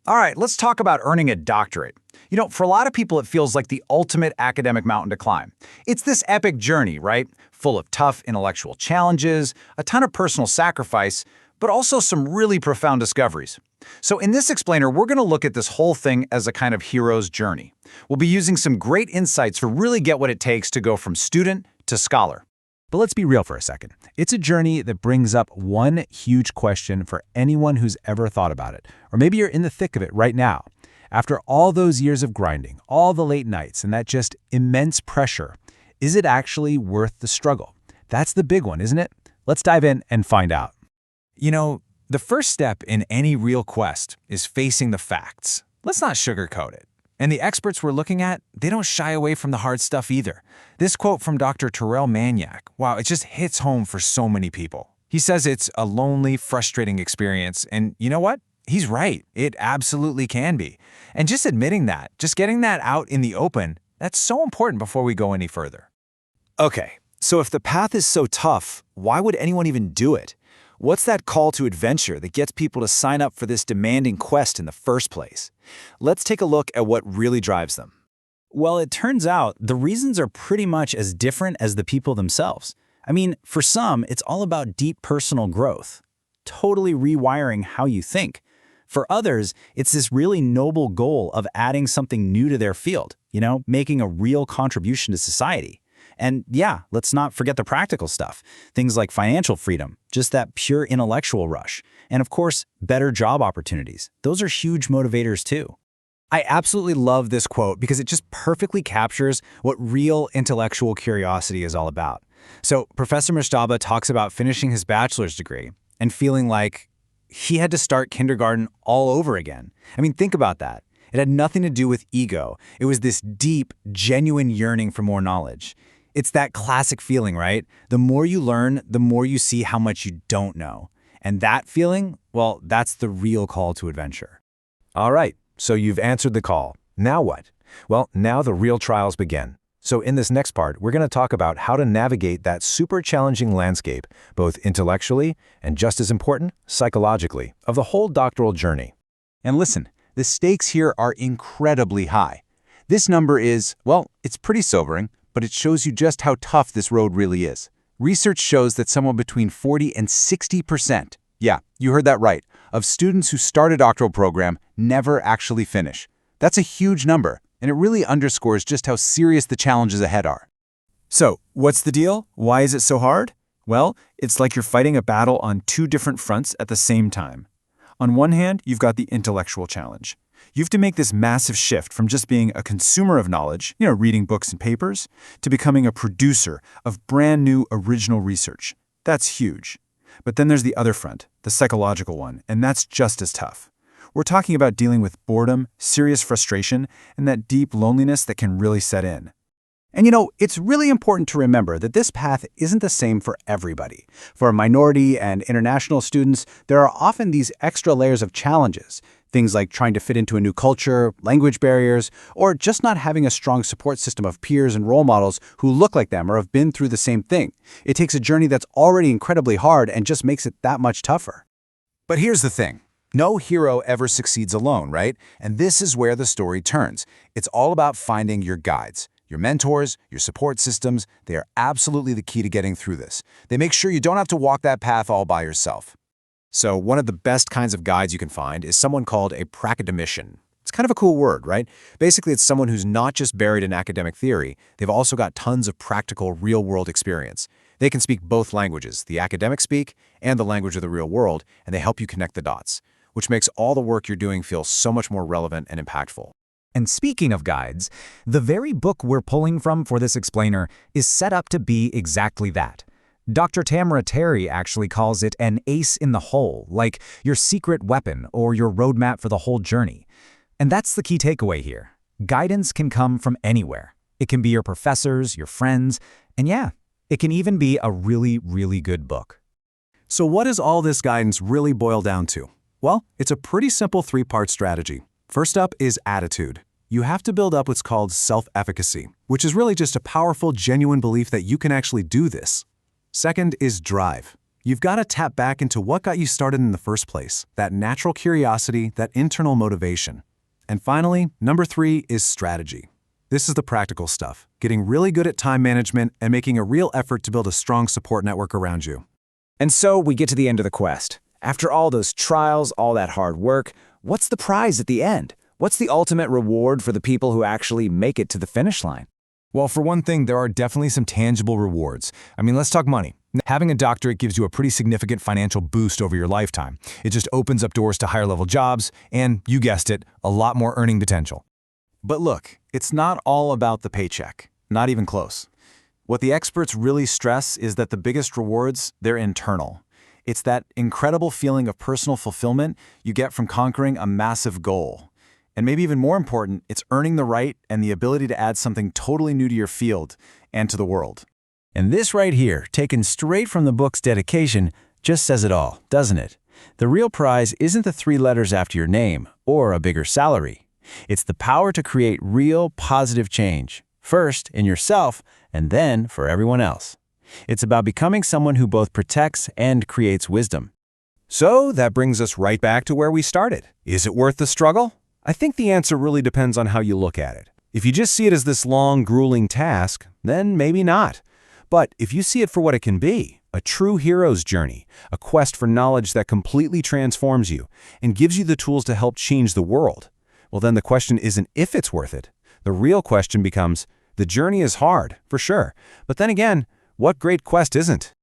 All right, let's talk about earning a doctorate. You know, for a lot of people, it feels like the ultimate academic mountain to climb. It's this epic journey, right? Full of tough intellectual challenges, a ton of personal sacrifice, but also some really profound discoveries. So in this explainer, we're going to look at this whole thing as a kind of hero's journey. We'll be using some great insights to really get what it takes to go from student to scholar. But let's be real for a second. It's a journey that brings up one huge question for anyone who's ever thought about it. Or maybe you're in the thick of it right now. After all those years of grinding, all the late nights, and that just immense pressure, is it actually worth the struggle? That's the big one, isn't it? Let's dive in and find out. You know, the first step in any real quest is facing the facts. Let's not sugarcoat it. And the experts we're looking at, they don't shy away from the hard stuff either. This quote from Dr. Terrell Maniac, wow, it just hits home for so many people. He says it's a lonely, frustrating experience, and you know what? He's right. It absolutely can be. And just admitting that, just getting that out in the open, that's so important before we go any further. Okay, so if the path is so tough, why would anyone even do it? What's that call to adventure that gets people to sign up for this demanding quest in the first place? Let's take a look at what really drives them. Well, it turns out the reasons are pretty much as different as the people themselves. I mean, for some, it's all about deep personal growth, totally rewiring how you think. For others, it's this really noble goal of adding something new to their field, making a real contribution to society. And yeah, let's not forget the practical stuff. Things like financial freedom, just that pure intellectual rush. And of course, better job opportunities. Those are huge motivators too. I absolutely love this quote because it just perfectly captures what real intellectual curiosity is all about. So Professor Mujtaba talks about finishing his bachelor's degree and feeling like he had to start kindergarten all over again. I mean, think about that. It had nothing to do with ego. It was this deep, genuine yearning for more knowledge. It's that classic feeling, right? The more you learn, the more you see how much you don't know. And that feeling, well, that's the real call to adventure. All right, so you've answered the call. Now what? Well, now the real trials begin. So in this next part, we're going to talk about how to navigate that super challenging landscape, both intellectually and just as important, psychologically, of the whole doctoral journey. And listen, the stakes here are incredibly high. This number is, well, it's pretty sobering, but it shows you just how tough this road really is. Research shows that somewhere between 40 and 60%, yeah, you heard that right, of students who start a doctoral program never actually finish. That's a huge number, and it really underscores just how serious the challenges ahead are. So, what's the deal? Why is it so hard? Well, it's like you're fighting a battle on two different fronts at the same time. On one hand, you've got the intellectual challenge. You have to make this massive shift from just being a consumer of knowledge, reading books and papers, to becoming a producer of brand new original research. That's huge. But then there's the other front, the psychological one, and that's just as tough. We're talking about dealing with boredom, serious frustration, and that deep loneliness that can really set in. And it's really important to remember that this path isn't the same for everybody. For minority and international students, there are often these extra layers of challenges. Things like trying to fit into a new culture, language barriers, or just not having a strong support system of peers and role models who look like them or have been through the same thing. It takes a journey that's already incredibly hard and just makes it that much tougher. But here's the thing. No hero ever succeeds alone, right? And this is where the story turns. It's all about finding your guides. Your mentors, your support systems, they are absolutely the key to getting through this. They make sure you don't have to walk that path all by yourself. So one of the best kinds of guides you can find is someone called a pracademician. It's kind of a cool word, right? Basically, it's someone who's not just buried in academic theory, they've also got tons of practical, real-world experience. They can speak both languages, the academic speak and the language of the real world, and they help you connect the dots, which makes all the work you're doing feel so much more relevant and impactful. And speaking of guides, the very book we're pulling from for this explainer is set up to be exactly that. Dr. Tamara Terry actually calls it an ace in the hole, like your secret weapon or your roadmap for the whole journey. And that's the key takeaway here. Guidance can come from anywhere. It can be your professors, your friends, and yeah, it can even be a really, really good book. So what does all this guidance really boil down to? Well, it's a pretty simple three-part strategy. First up is attitude. You have to build up what's called self-efficacy, which is really just a powerful, genuine belief that you can actually do this. Second is drive. You've got to tap back into what got you started in the first place, that natural curiosity, that internal motivation. And finally, number 3 is strategy. This is the practical stuff, getting really good at time management and making a real effort to build a strong support network around you. And so we get to the end of the quest. After all those trials, all that hard work, what's the prize at the end? What's the ultimate reward for the people who actually make it to the finish line? Well, for one thing, there are definitely some tangible rewards. I mean, let's talk money. Having a doctorate gives you a pretty significant financial boost over your lifetime. It just opens up doors to higher-level jobs and, you guessed it, a lot more earning potential. But look, it's not all about the paycheck. Not even close. What the experts really stress is that the biggest rewards, they're internal. It's that incredible feeling of personal fulfillment you get from conquering a massive goal. And maybe even more important, it's earning the right and the ability to add something totally new to your field and to the world. And this right here, taken straight from the book's dedication, just says it all, doesn't it? The real prize isn't the 3 letters after your name or a bigger salary. It's the power to create real positive change, first in yourself and then for everyone else. It's about becoming someone who both protects and creates wisdom. So that brings us right back to where we started. Is it worth the struggle? I think the answer really depends on how you look at it. If you just see it as this long, grueling task, then maybe not. But if you see it for what it can be, a true hero's journey, a quest for knowledge that completely transforms you and gives you the tools to help change the world, well then the question isn't if it's worth it. The real question becomes, the journey is hard, for sure, but then again, what great quest isn't?